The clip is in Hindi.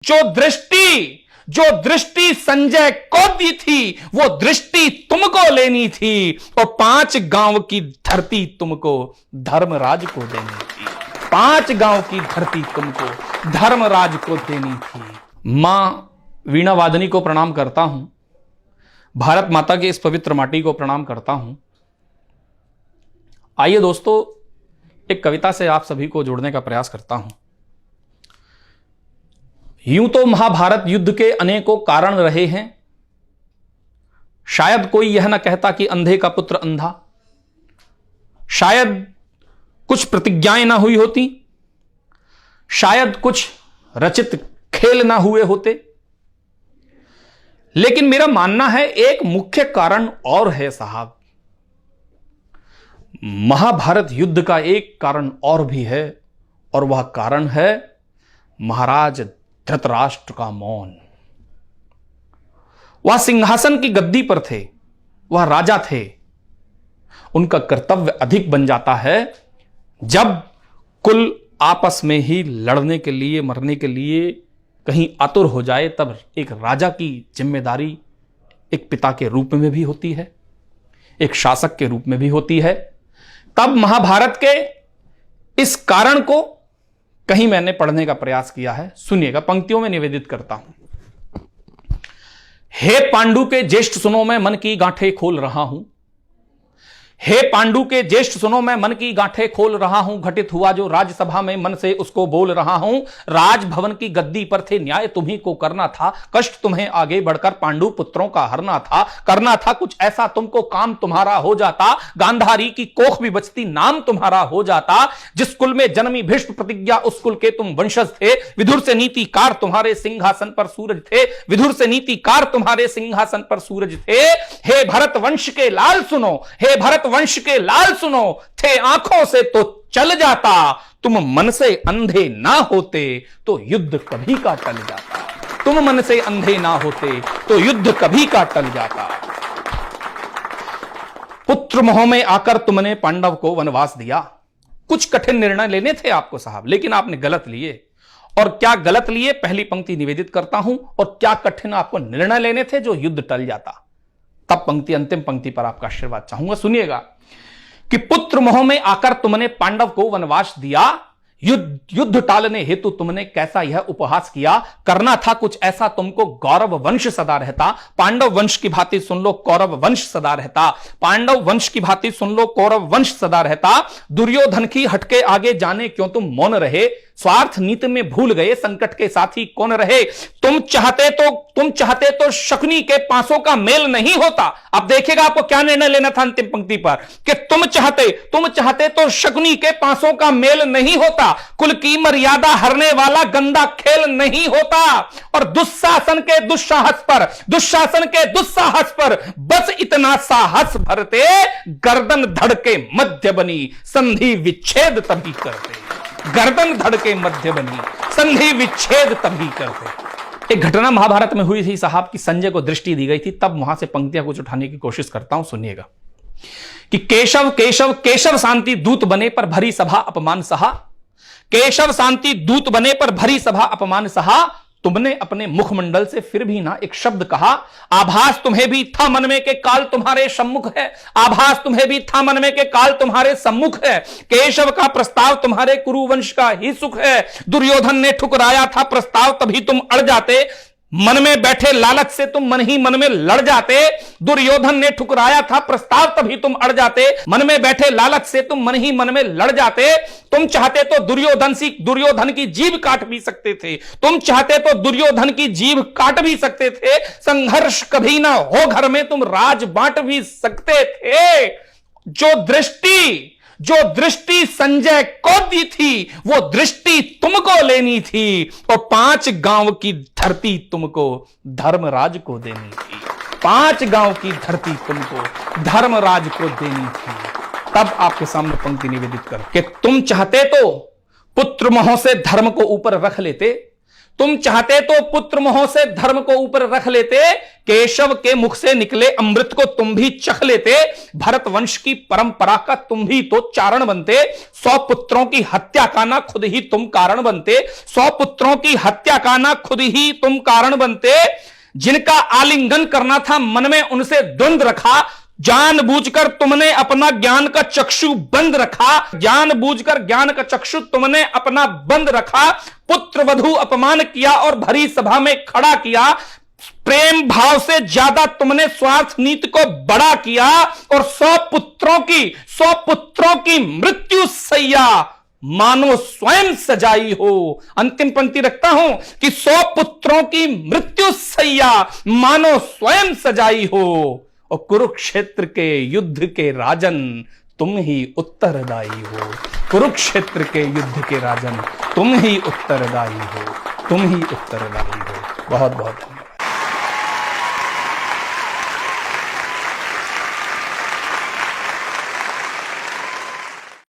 जो दृष्टि संजय को दी थी वो दृष्टि तुमको लेनी थी, और 5 गांव की धरती तुमको धर्मराज को देनी थी। 5 गांव की धरती तुमको धर्मराज को देनी थी। मां वीणा वादनी को प्रणाम करता हूं, भारत माता की इस पवित्र माटी को प्रणाम करता हूं। आइए दोस्तों, एक कविता से आप सभी को जोड़ने का प्रयास करता हूं। यूं तो महाभारत युद्ध के अनेकों कारण रहे हैं, शायद कोई यह ना कहता कि अंधे का पुत्र अंधा। शायद कुछ प्रतिज्ञाएं ना हुई होती, शायद कुछ रचित खेल ना हुए होते, लेकिन मेरा मानना है एक मुख्य कारण और है साहब। महाभारत युद्ध का एक कारण और भी है, और वह कारण है महाराज धृतराष्ट्र का मौन। वह सिंहासन की गद्दी पर थे, वह राजा थे। उनका कर्तव्य अधिक बन जाता है जब कुल आपस में ही लड़ने के लिए, मरने के लिए कहीं आतुर हो जाए, तब एक राजा की जिम्मेदारी एक पिता के रूप में भी होती है, एक शासक के रूप में भी होती है। तब महाभारत के इस कारण को कहीं मैंने पढ़ने का प्रयास किया है। सुनिएगा, पंक्तियों में निवेदित करता हूं। हे पांडु के ज्येष्ठ सुनो, मैं मन की गांठें खोल रहा हूं। हे पांडु के ज्येष्ठ सुनो, मैं मन की गांठें खोल रहा हूं। घटित हुआ जो राज्यसभा में मन से उसको बोल रहा हूं। राजभवन की गद्दी पर थे, न्याय तुम्ही को करना था। कष्ट तुम्हें आगे बढ़कर पांडु पुत्रों का हरना था। करना था कुछ ऐसा तुमको, काम तुम्हारा हो जाता। गांधारी की कोख भी बचती, नाम तुम्हारा हो जाता। जिस कुल में जन्मी भीष्म प्रतिज्ञा, उस कुल के तुम वंशज थे। विदुर से नीतिकार तुम्हारे सिंहासन पर सूरज थे। विदुर से नीतिकार तुम्हारे सिंहासन पर सूरज थे। हे भरत वंश के लाल सुनो, हे भरत वंश के लाल सुनो, थे आंखों से तो चल जाता। तुम मन से अंधे ना होते तो युद्ध कभी का टल जाता। तुम मन से अंधे ना होते तो युद्ध कभी का टल जाता। पुत्र मोह में आकर तुमने पांडव को वनवास दिया। कुछ कठिन निर्णय लेने थे आपको साहब, लेकिन आपने गलत लिए। और क्या गलत लिए, पहली पंक्ति निवेदित करता हूं। और क्या कठिन आपको निर्णय लेने थे जो युद्ध टल जाता। तब पंक्ति, अंतिम पंक्ति पर आपका आशीर्वाद चाहूंगा। सुनिएगा कि पुत्र मोह में आकर तुमने पांडव को वनवास दिया। युद्ध टालने हेतु तुमने कैसा यह उपहास किया। करना था कुछ ऐसा तुमको, गौरव वंश सदा रहता। पांडव वंश की भांति सुन लो, कौरव वंश सदा रहता। पांडव वंश की भांति सुन लो, कौरव वंश सदा रहता। दुर्योधन की हटके आगे जाने क्यों तुम मौन रहे। स्वार्थ नीति में भूल गए, संकट के साथी कौन रहे। तुम चाहते तो शकुनी के पांसों का मेल नहीं होता। अब देखिएगा आपको क्या निर्णय लेना था अंतिम पंक्ति पर, कि तुम चाहते तो शकुनी के पांसों का मेल नहीं होता। कुल की मर्यादा हरने वाला गंदा खेल नहीं होता। और दुशासन के दुस्साहस पर बस इतना साहस भरते। गर्दन धड़ के मध्य बनी, संधि विच्छेद तभी करते। गर्दन धड़ के मध्य बनी, संधि विच्छेद तभी करते। एक घटना महाभारत में हुई थी साहब कि संजय को दृष्टि दी गई थी। तब वहां से पंक्तियां कुछ उठाने की कोशिश करता हूं, सुनिएगा कि केशव केशव केशव शांति दूत बने पर भरी सभा अपमान सहा। केशव शांति दूत बने पर भरी सभा अपमान सहा। तुमने अपने मुखमंडल से फिर भी ना एक शब्द कहा। आभास तुम्हें भी था मन में के काल तुम्हारे सम्मुख है। आभास तुम्हें भी था मन में के काल तुम्हारे सम्मुख है। केशव का प्रस्ताव तुम्हारे कुरुवंश का ही सुख है। दुर्योधन ने ठुकराया था प्रस्ताव, तभी तुम अड़ जाते। मन में बैठे लालच से तुम मन ही मन में लड़ जाते। दुर्योधन ने ठुकराया था प्रस्ताव, तभी तुम अड़ जाते। मन में बैठे लालच से तुम मन ही मन में लड़ जाते। तुम चाहते तो दुर्योधन की जीभ काट भी सकते थे। तुम चाहते तो दुर्योधन की जीभ काट भी सकते थे। संघर्ष कभी ना हो घर में, तुम राज बांट भी सकते थे। जो दृष्टि संजय को दी थी वो दृष्टि तुमको लेनी थी, और 5 गांव की धरती तुमको धर्मराज को देनी थी। 5 गांव की धरती तुमको धर्मराज को देनी थी। तब आपके सामने पंक्ति निवेदित कर कि तुम चाहते तो पुत्र मोह से धर्म को ऊपर रख लेते। तुम चाहते तो पुत्र मोह से धर्म को ऊपर रख लेते, केशव के मुख से निकले अमृत को तुम भी चख लेते, भरत वंश की परंपरा का तुम भी तो चारण बनते, 100 पुत्रों की हत्या का ना खुद ही तुम कारण बनते, 100 पुत्रों की हत्या का ना खुद ही तुम कारण बनते। जिनका आलिंगन करना था मन में उनसे द्वंद रखा, जानबूझकर तुमने अपना ज्ञान का चक्षु बंद रखा, जानबूझकर ज्ञान का चक्षु तुमने अपना बंद रखा, पुत्र वधू अपमान किया और भरी सभा में खड़ा किया, प्रेम भाव से ज्यादा तुमने स्वार्थ नीति को बड़ा किया, और 100 पुत्रों की मृत्यु सैया मानो स्वयं सजाई हो। अंतिम पंक्ति रखता हूं कि 100 पुत्रों की मृत्यु सैया मानो स्वयं सजाई हो, और कुरुक्षेत्र के युद्ध के राजन तुम ही उत्तरदायी हो। कुरुक्षेत्र के युद्ध के राजन तुम ही उत्तरदायी हो, तुम ही उत्तरदायी हो। बहुत बहुत